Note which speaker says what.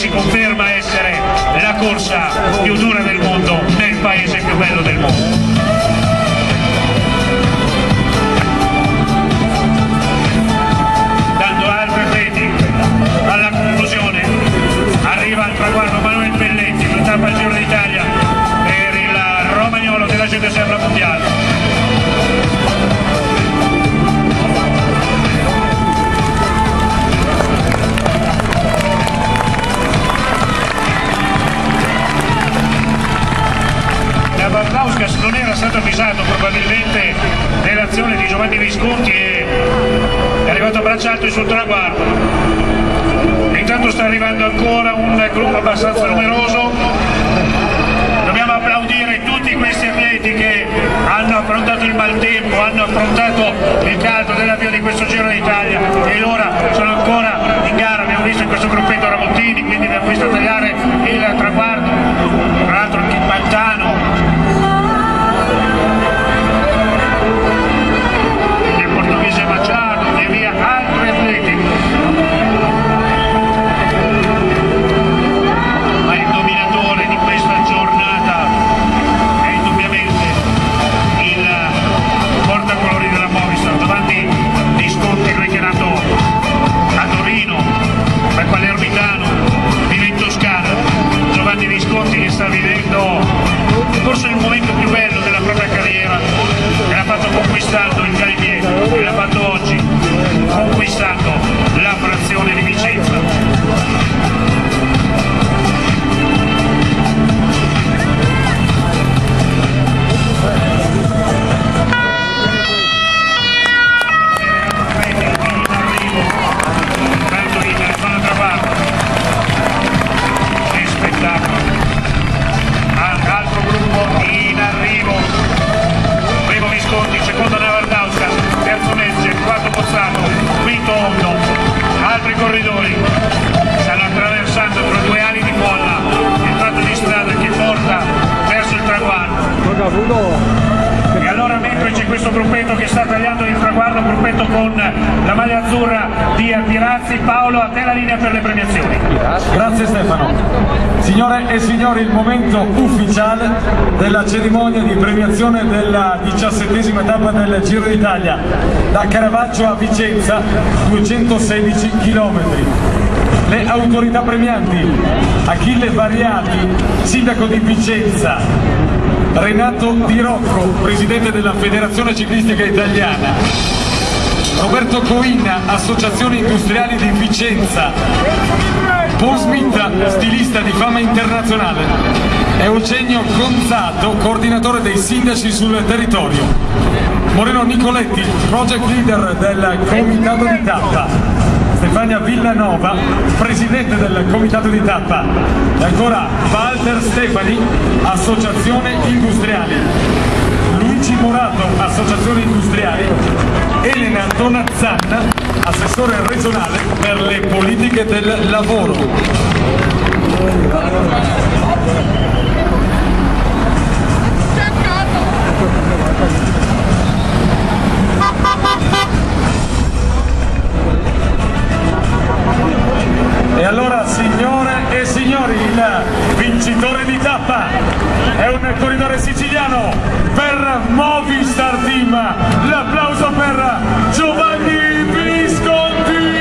Speaker 1: si conferma essere la corsa più dura del mondo nel paese più bello del mondo. Alla conclusione arriva al traguardo Manuel Belletti, in tappa al Giro d'Italia per il romagnolo della GDSR mondiale. La Bardauskas non era stato avvisato probabilmente dell'azione di Giovanni Visconti e è arrivato a braccia alte sul traguardo. Intanto sta arrivando ancora un gruppo abbastanza numeroso. Dobbiamo applaudire tutti questi atleti che hanno affrontato il maltempo, hanno affrontato il caldo dell'avvio di questo Giro d'Italia e ora sono ancora in gara. Abbiamo visto in questo gruppetto Ramottini, quindi abbiamo visto tagliare il traguardo, tra l'altro anche il Pantano, il portoghese Machado e via altri atleti. Visconti che sta vivendo forse il momento più bello della propria carriera e l'ha fatto conquistando il Galibier e l'ha fatto oggi conquistando la frazione di Vicenza. Altri corridori stanno attraversando tra due ali di molla il tratto di strada che porta verso il traguardo. E allora mentre c'è questo gruppetto che sta tagliando il traguardo, gruppetto con la maglia azzurra di Pirazzi, Paolo, a te la linea per le premiazioni.
Speaker 2: Grazie Stefano. Signore e signori, il momento ufficiale della cerimonia di premiazione della 17ª tappa del Giro d'Italia. Da Caravaggio a Vicenza, 216 km. Le autorità premianti: Achille Variati, sindaco di Vicenza; Renato Di Rocco, presidente della Federazione Ciclistica Italiana; Roberto Coinna, Associazioni Industriali di Vicenza; Paul Smith, stilista di fama internazionale; Eugenio Gonzato, coordinatore dei sindaci sul territorio; Moreno Nicoletti, project leader del comitato di tappa; Stefania Villanova, presidente del comitato di tappa; e ancora Walter Stefani, Associazione Industriali; Luigi Morato, Associazioni Industriali; Elena Donazzanna, assessore regionale per le politiche del lavoro. E allora, signore e signori, il vincitore di tappa è un corridore siciliano per Movistar Team. L'applauso per Giovanni Visconti.